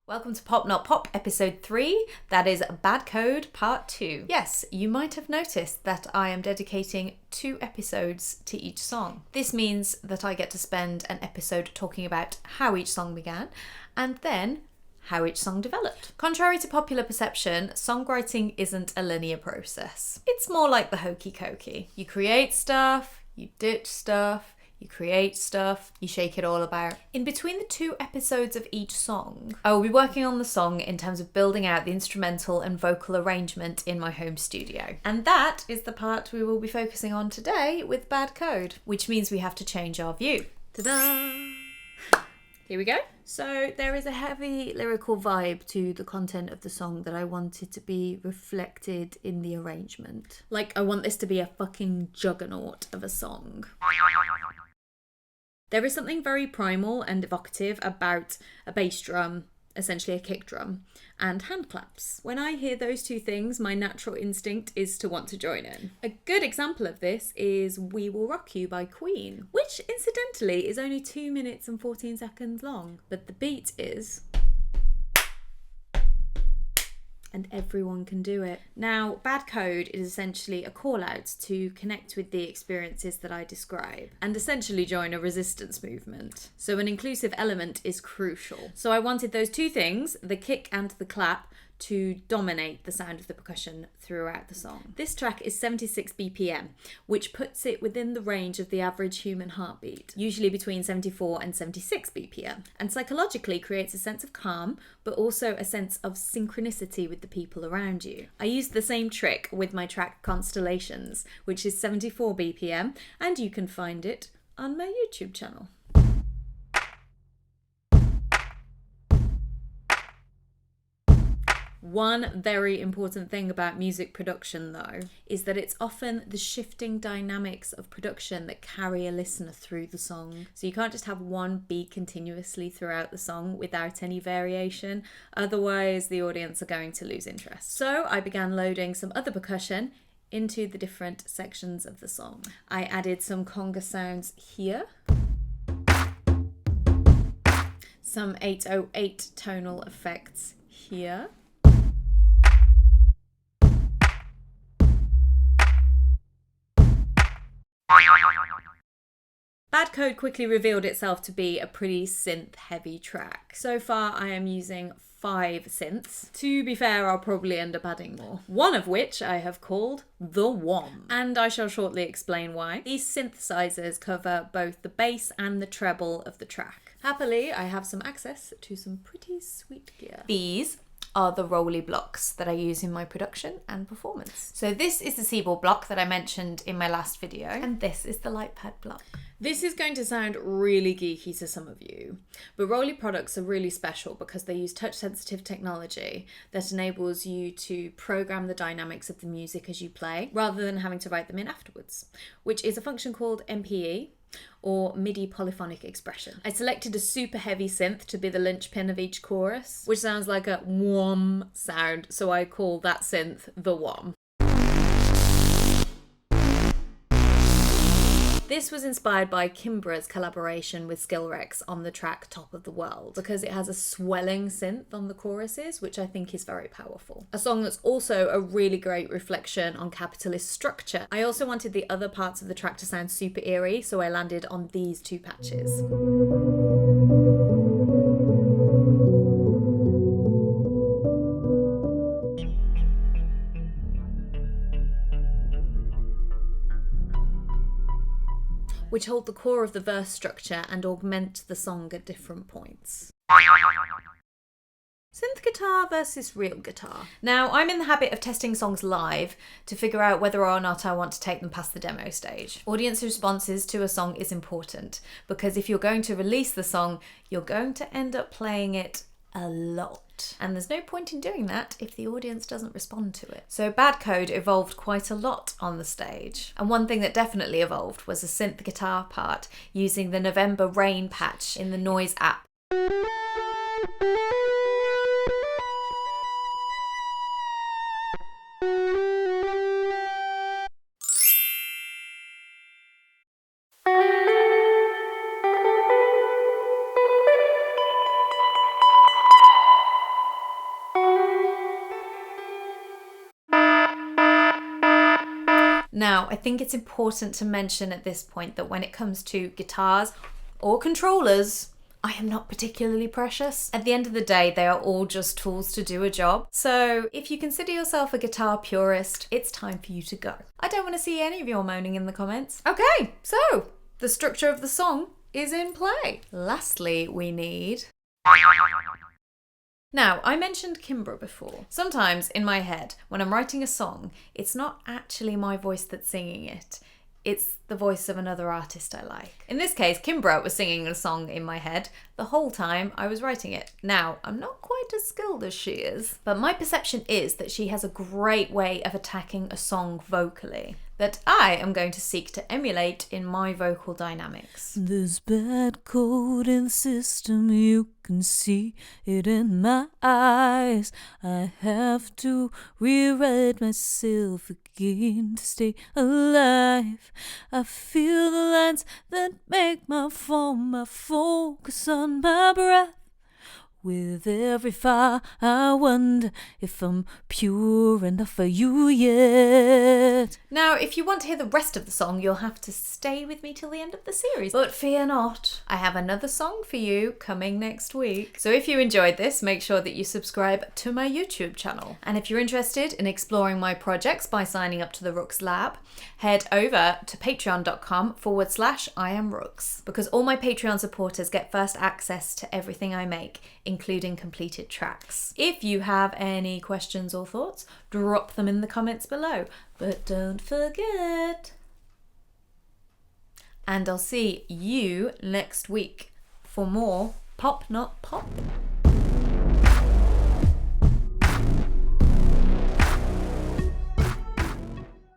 Welcome to Pop Not Pop episode 3, that is Bad Code part 2. Yes, you might have noticed that I am dedicating 2 episodes to each song. This means that I get to spend an episode talking about how each song began and then how each song developed. Contrary to popular perception, songwriting isn't a linear process. It's more like the hokey cokey. You create stuff, you ditch stuff, you create stuff, you shake it all about. In between the 2 episodes of each song, I will be working on the song in terms of building out the instrumental and vocal arrangement in my home studio. And that is the part we will be focusing on today with Bad Code, which means we have to change our view. Ta-da! Here we go. So there is a heavy lyrical vibe to the content of the song that I wanted to be reflected in the arrangement. Like, I want this to be a fucking juggernaut of a song. There is something very primal and evocative about a bass drum, essentially a kick drum, and hand claps. When I hear those 2 things, my natural instinct is to want to join in. A good example of this is We Will Rock You by Queen, which incidentally is only 2 minutes and 14 seconds long, but the beat is... and everyone can do it. Now, Bad Code is essentially a call out to connect with the experiences that I describe and essentially join a resistance movement. So an inclusive element is crucial. So I wanted those 2 things, the kick and the clap, to dominate the sound of the percussion throughout the song. This track is 76 BPM, which puts it within the range of the average human heartbeat, usually between 74 and 76 BPM, and psychologically creates a sense of calm, but also a sense of synchronicity with the people around you. I used the same trick with my track Constellations, which is 74 BPM, and you can find it on my YouTube channel. One very important thing about music production, though, is that it's often the shifting dynamics of production that carry a listener through the song. So you can't just have one beat continuously throughout the song without any variation, otherwise the audience are going to lose interest. So I began loading some other percussion into the different sections of the song. I added some conga sounds here, some 808 tonal effects here, Bad Code quickly revealed itself to be a pretty synth-heavy track. So far, I am using 5 synths. To be fair, I'll probably end up adding more. One of which I have called the WOM, and I shall shortly explain why. These synthesizers cover both the bass and the treble of the track. Happily, I have some access to some pretty sweet gear. These are the rolly blocks that I use in my production and performance. So this is the C-board block that I mentioned in my last video, and this is the light pad block. This is going to sound really geeky to some of you, but Rolly products are really special because they use touch-sensitive technology that enables you to program the dynamics of the music as you play, rather than having to write them in afterwards, which is a function called MPE, or MIDI polyphonic expression. I selected a super heavy synth to be the linchpin of each chorus, which sounds like a WOM sound, so I call that synth the WOM. This was inspired by Kimbra's collaboration with Skillrex on the track Top of the World, because it has a swelling synth on the choruses, which I think is very powerful. A song that's also a really great reflection on capitalist structure. I also wanted the other parts of the track to sound super eerie, so I landed on these 2 patches. Which hold the core of the verse structure and augment the song at different points. Synth guitar versus real guitar. Now, I'm in the habit of testing songs live to figure out whether or not I want to take them past the demo stage. Audience responses to a song is important because if you're going to release the song, you're going to end up playing it a lot. And there's no point in doing that if the audience doesn't respond to it. So Bad Code evolved quite a lot on the stage. And one thing that definitely evolved was a synth guitar part using the November Rain patch in the Noise app. Now, I think it's important to mention at this point that when it comes to guitars or controllers, I am not particularly precious. At the end of the day, they are all just tools to do a job. So if you consider yourself a guitar purist, it's time for you to go. I don't want to see any of your moaning in the comments. Okay, so the structure of the song is in play. Lastly, we need... Now, I mentioned Kimbra before. Sometimes in my head, when I'm writing a song, it's not actually my voice that's singing it. It's the voice of another artist I like. In this case, Kimbra was singing a song in my head the whole time I was writing it. Now, I'm not quite as skilled as she is, but my perception is that she has a great way of attacking a song vocally that I am going to seek to emulate in my vocal dynamics. There's bad code in the system, you can see it in my eyes. I have to rewrite myself again to stay alive. I feel the lines that make my form, my focus on my breath. With every fire, I wonder if I'm pure enough for you yet. Now, if you want to hear the rest of the song, you'll have to stay with me till the end of the series. But fear not, I have another song for you coming next week. So if you enjoyed this, make sure that you subscribe to my YouTube channel. And if you're interested in exploring my projects by signing up to the Rookes Lab, head over to patreon.com/IamRookes, because all my Patreon supporters get first access to everything I make, including completed tracks. If you have any questions or thoughts, drop them in the comments below. But don't forget. And I'll see you next week for more Pop Not Pop.